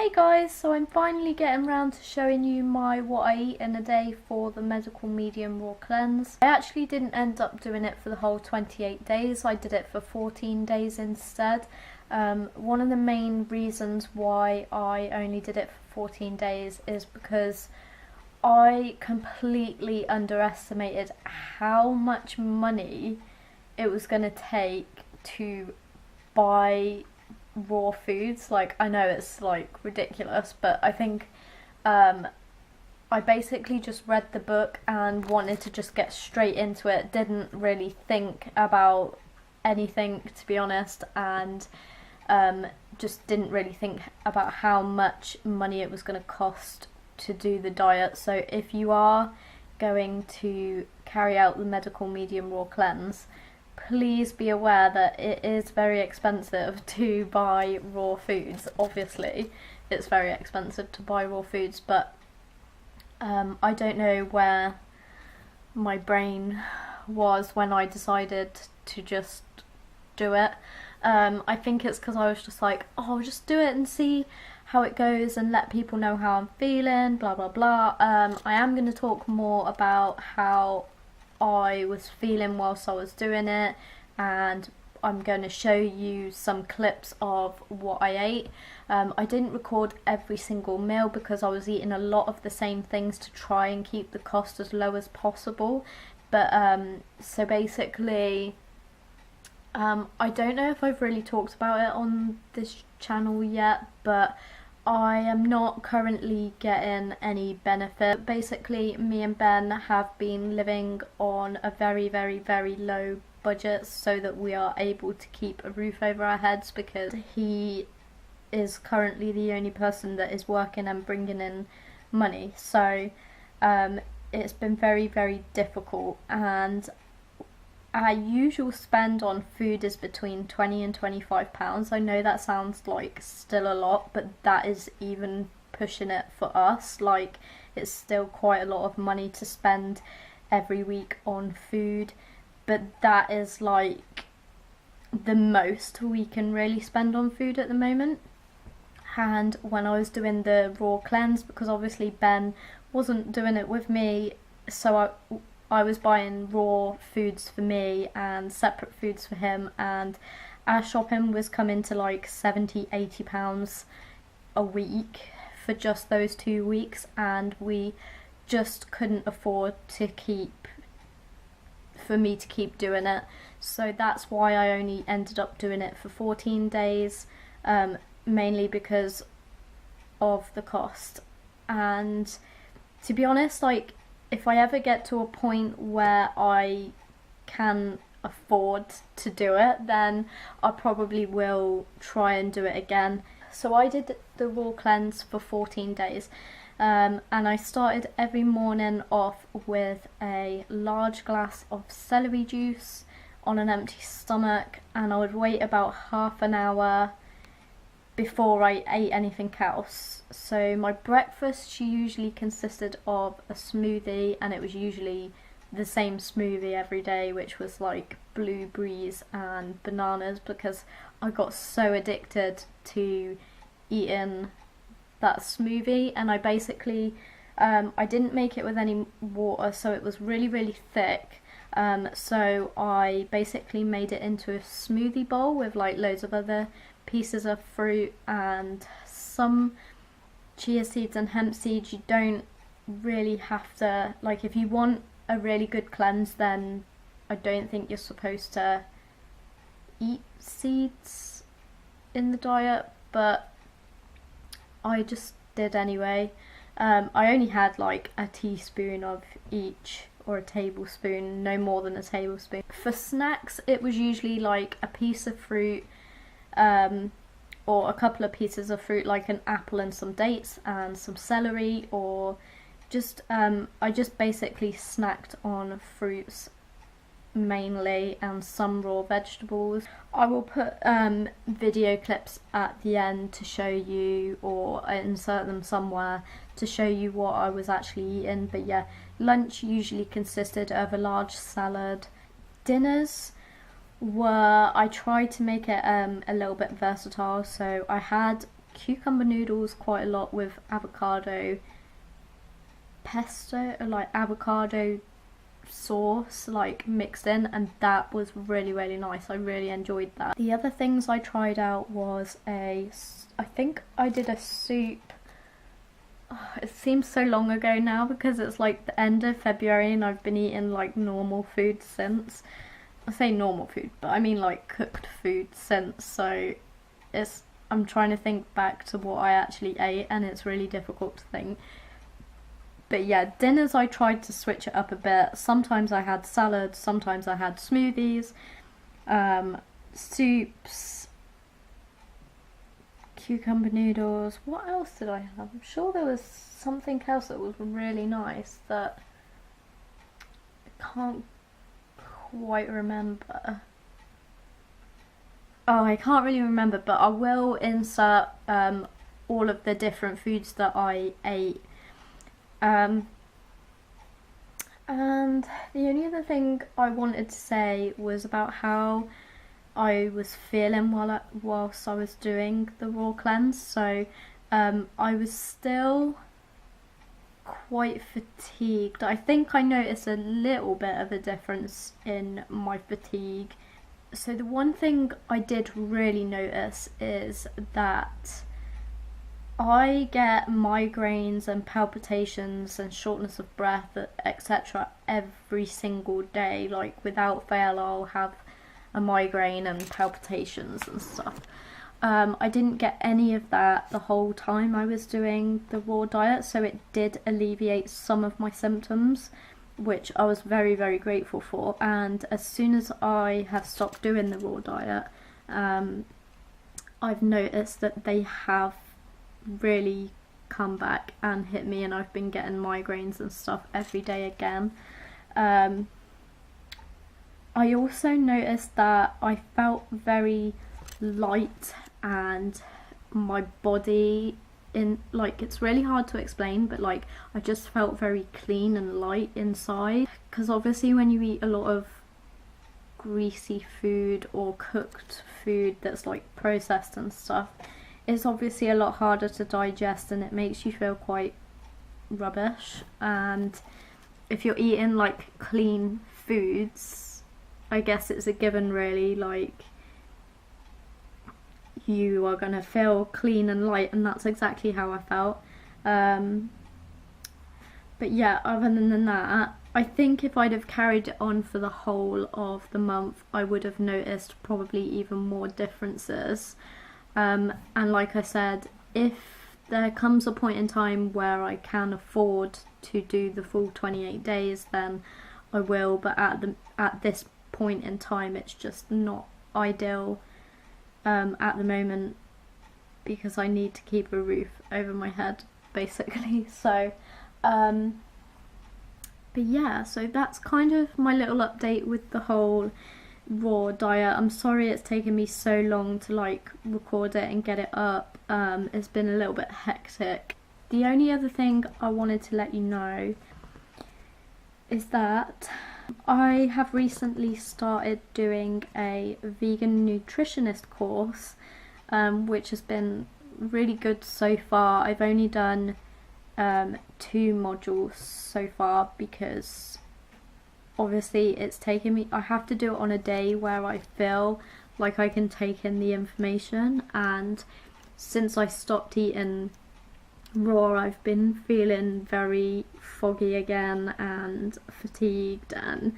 Hey guys, so I'm finally getting around to showing you my what I eat in a day for the medical medium raw cleanse. I actually didn't end up doing it for the whole 28 days, I did it for 14 days instead. One of the main reasons why I only did it for 14 days is because I completely underestimated how much money it was going to take to buy raw foods. Like, I know it's like ridiculous, but I think I basically just read the book and wanted to just get straight into it, didn't really think about anything, to be honest, and just didn't really think about how much money it was going to cost to do the diet. So if you are going to carry out the medical medium raw cleanse, please be aware that it is very expensive to buy raw foods. Obviously, it's very expensive to buy raw foods, but I don't know where my brain was when I decided to just do it. I think it's because I was just like, oh, I'll just do it and see how it goes and let people know how I'm feeling, blah blah blah. I am going to talk more about how I was feeling whilst I was doing it, and I'm going to show you some clips of what I ate. I didn't record every single meal because I was eating a lot of the same things to try and keep the cost as low as possible, but so basically I don't know if I've really talked about it on this channel yet, but I am not currently getting any benefit. Basically, me and Ben have been living on a very low budget so that we are able to keep a roof over our heads, because he is currently the only person that is working and bringing in money. So it's been very difficult, and our usual spend on food is between £20 and £25. I know that sounds like still a lot, but that is even pushing it for us. Like, it's still quite a lot of money to spend every week on food, but that is like the most we can really spend on food at the moment. And when I was doing the raw cleanse, because obviously Ben wasn't doing it with me, so I was buying raw foods for me and separate foods for him, and our shopping was coming to like £70–80 a week for just those 2 weeks, and we just couldn't afford for me to keep doing it. So that's why I only ended up doing it for 14 days, mainly because of the cost. And to be honest, like, if I ever get to a point where I can afford to do it, then I probably will try and do it again. So I did the raw cleanse for 14 days, and I started every morning off with a large glass of celery juice on an empty stomach, and I would wait about half an hour before I ate anything else. So my breakfast usually consisted of a smoothie, and it was usually the same smoothie every day, which was like blueberries and bananas, because I got so addicted to eating that smoothie. And I basically I didn't make it with any water, so it was really thick. So I basically made it into a smoothie bowl with like loads of other pieces of fruit and some chia seeds and hemp seeds. You don't really have to, like, if you want a really good cleanse, then I don't think you're supposed to eat seeds in the diet, but I just did anyway. I only had like a teaspoon of each, or a tablespoon, no more than a tablespoon. For snacks, it was usually like a piece of fruit, or a couple of pieces of fruit, like an apple and some dates and some celery, or just I just basically snacked on fruits mainly, and some raw vegetables. I will put video clips at the end to show you, or insert them somewhere to show you what I was actually eating. But yeah, lunch usually consisted of a large salad. Dinners were, I tried to make it a little bit versatile, so I had cucumber noodles quite a lot with avocado pesto, or like avocado sauce like mixed in, and that was really nice. I really enjoyed that. The other things I tried out was I think I did a soup. Oh, it seems so long ago now because it's like the end of February and I've been eating like normal food since. I say normal food, but I mean like cooked food since, so I'm trying to think back to what I actually ate and it's really difficult to think. But yeah, dinners I tried to switch it up a bit. Sometimes I had salads, sometimes I had smoothies, soups, cucumber noodles. What else did I have? I'm sure there was something else that was really nice that I can't quite remember. Oh, I can't really remember, but I will insert all of the different foods that I ate. And the only other thing I wanted to say was about how I was feeling whilst I was doing the raw cleanse. So I was still quite fatigued. I think I noticed a little bit of a difference in my fatigue. So the one thing I did really notice is that I get migraines and palpitations and shortness of breath, etc. every single day. Like without fail, I'll have a migraine and palpitations and stuff. I didn't get any of that the whole time I was doing the raw diet, so it did alleviate some of my symptoms, which I was very grateful for. And as soon as I have stopped doing the raw diet, I've noticed that they have really come back and hit me, and I've been getting migraines and stuff every day again. I also noticed that I felt very light, and my body it's really hard to explain, but like I just felt very clean and light inside, because obviously when you eat a lot of greasy food or cooked food that's like processed and stuff, it's obviously a lot harder to digest and it makes you feel quite rubbish. And if you're eating like clean foods, I guess it's a given really, like you are gonna feel clean and light, and that's exactly how I felt. But yeah, other than that, I think if I'd have carried it on for the whole of the month, I would have noticed probably even more differences. And like I said, if there comes a point in time where I can afford to do the full 28 days, then I will, but at this point in time it's just not ideal at the moment, because I need to keep a roof over my head basically. So but yeah, so that's kind of my little update with the whole raw diet. I'm sorry it's taken me so long to like record it and get it up. It's been a little bit hectic. The only other thing I wanted to let you know is that I have recently started doing a vegan nutritionist course, which has been really good so far. I've only done 2 modules so far, because obviously it's taken me, I have to do it on a day where I feel like I can take in the information, and since I stopped eating raw I've been feeling very foggy again and fatigued, and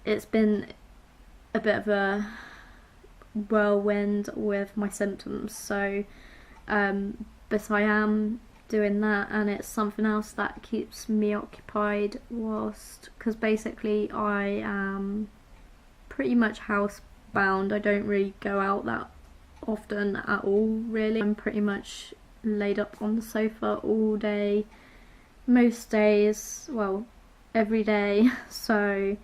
it's been a bit of a whirlwind with my symptoms. So but I am doing that, and it's something else that keeps me occupied whilst, because basically I am pretty much housebound. I don't really go out that often at all really. I'm pretty much laid up on the sofa all day, most days, well every day, so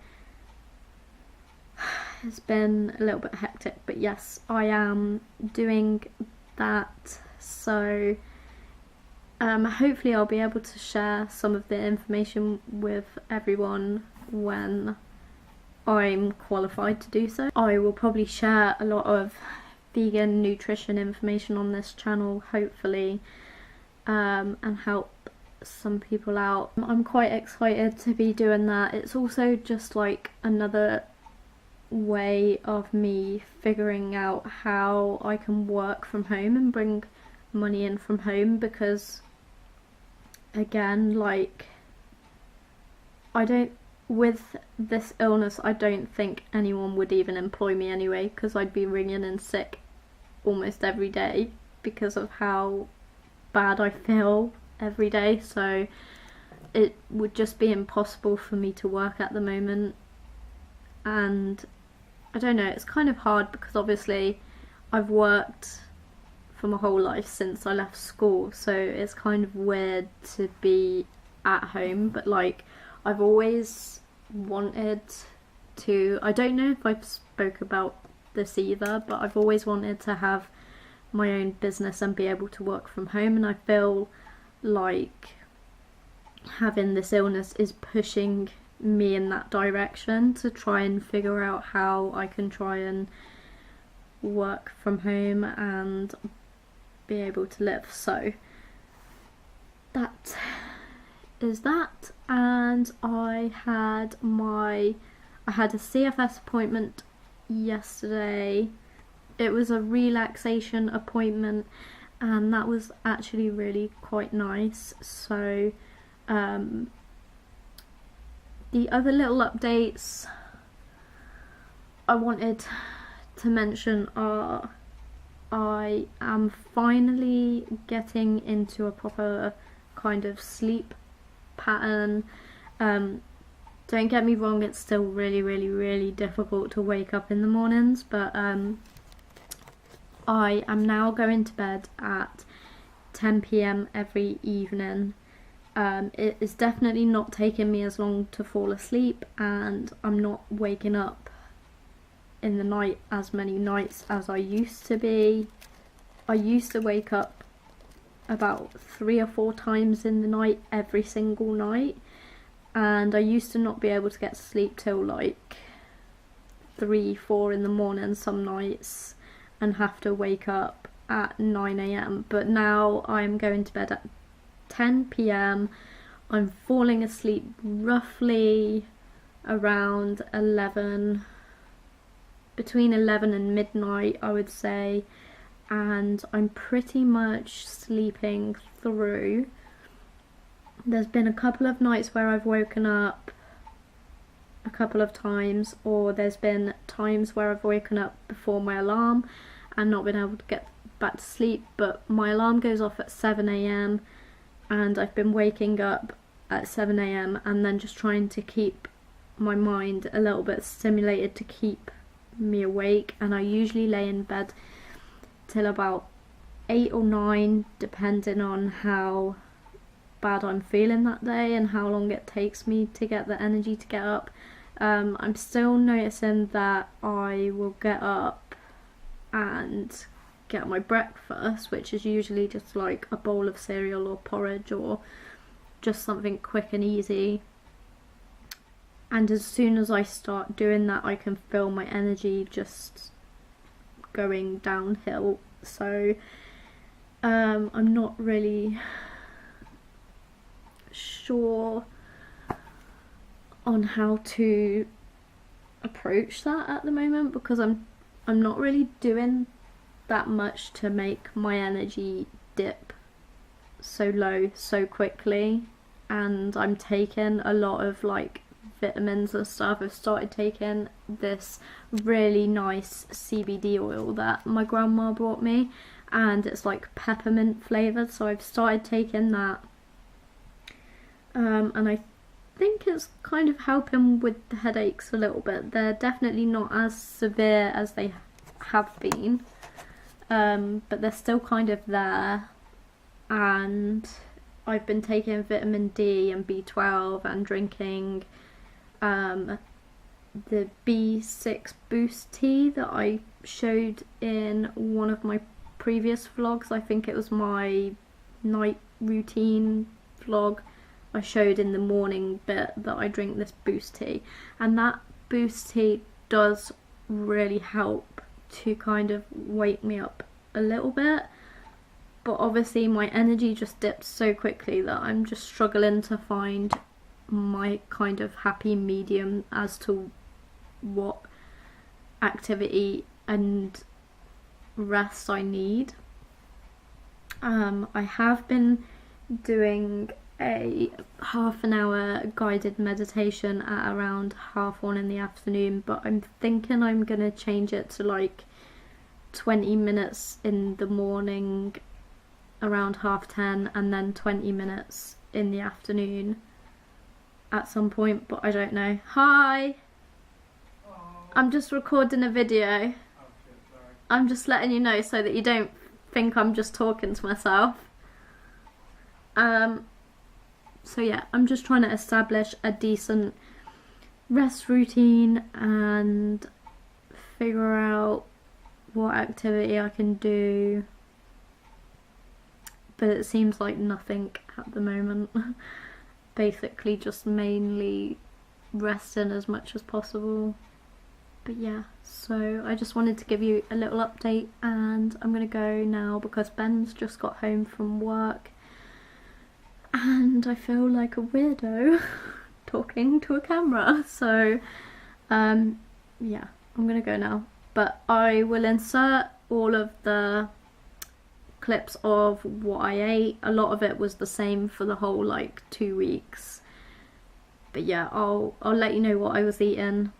it's been a little bit hectic. But yes, I am doing that, so hopefully I'll be able to share some of the information with everyone when I'm qualified to do so. I will probably share a lot of vegan nutrition information on this channel, hopefully, and help some people out. I'm quite excited to be doing that. It's also just like another way of me figuring out how I can work from home and bring money in from home, because again, like, with this illness, I don't think anyone would even employ me anyway, because I'd be ringing in sick almost every day because of how bad I feel every day. So it would just be impossible for me to work at the moment. And I don't know, it's kind of hard because obviously I've worked for my whole life since I left school, so it's kind of weird to be at home, but like, I've always wanted to, I don't know if I've spoke about this either, but I've always wanted to have my own business and be able to work from home, and I feel like having this illness is pushing me in that direction to try and figure out how I can try and work from home and be able to live. So that is that. And I had a CFS appointment yesterday. It was a relaxation appointment, and that was actually really quite nice. So the other little updates I wanted to mention are, I am finally getting into a proper kind of sleep pattern. Don't get me wrong, it's still really difficult to wake up in the mornings, but I am now going to bed at 10 p.m. every evening. It is definitely not taking me as long to fall asleep, and I'm not waking up in the night as many nights as I used to be. I used to wake up about 3 or 4 times in the night every single night, and I used to not be able to get to sleep till like 3-4 in the morning some nights and have to wake up at 9 a.m. But now I'm going to bed at 10 p.m. I'm falling asleep roughly around 11, between 11 and midnight, I would say, and I'm pretty much sleeping through. There's been a couple of nights where I've woken up a couple of times, or there's been times where I've woken up before my alarm and not been able to get back to sleep, but my alarm goes off at 7 a.m. and I've been waking up at 7 a.m. and then just trying to keep my mind a little bit stimulated to keep me awake, and I usually lay in bed till about 8 or 9, depending on how bad I'm feeling that day and how long it takes me to get the energy to get up. I'm still noticing that I will get up and get my breakfast, which is usually just like a bowl of cereal or porridge or just something quick and easy, and as soon as I start doing that, I can feel my energy just going downhill. So I'm not really sure on how to approach that at the moment, because I'm not really doing that much to make my energy dip so low so quickly, and I'm taking a lot of like vitamins and stuff. I've started taking this really nice CBD oil that my grandma brought me, and it's like peppermint flavoured, so I've started taking that, and I think it's kind of helping with the headaches a little bit. They're definitely not as severe as they have been, but they're still kind of there, and I've been taking vitamin D and B12 and drinking the B6 boost tea that I showed in one of my previous vlogs. I think it was my night routine vlog. I showed in the morning bit that I drink this boost tea, and that boost tea does really help to kind of wake me up a little bit, but obviously my energy just dips so quickly that I'm just struggling to find my kind of happy medium as to what activity and rest I need. I have been doing a half-an-hour guided meditation at around 1:30 in the afternoon, but I'm thinking I'm gonna change it to like 20 minutes in the morning around 10:30 and then 20 minutes in the afternoon at some point, but I don't know. Hi! Oh. I'm just recording a video. Oh, shit, sorry. I'm just letting you know so that you don't think I'm just talking to myself. So yeah, I'm just trying to establish a decent rest routine and figure out what activity I can do, but it seems like nothing at the moment. Basically just mainly resting as much as possible. But yeah, so I just wanted to give you a little update, and I'm gonna go now because Ben's just got home from work and I feel like a weirdo talking to a camera. So yeah, I'm gonna go now, but I will insert all of the clips of what I ate. A lot of it was the same for the whole like 2 weeks, but yeah, I'll let you know what I was eating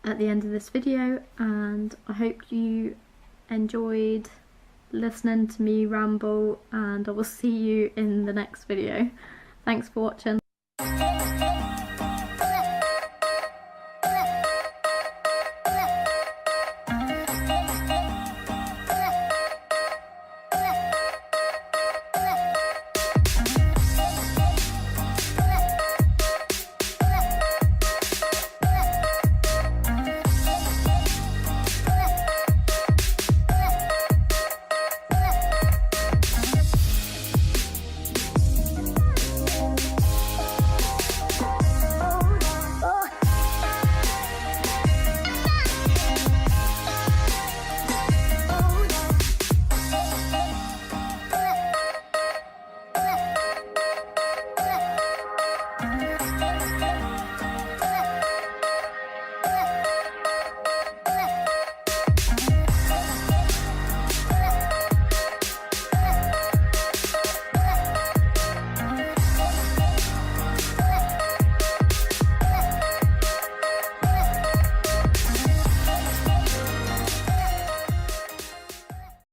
at the end of this video, and I hope you enjoyed listening to me ramble, and I will see you in the next video. Thanks for watching.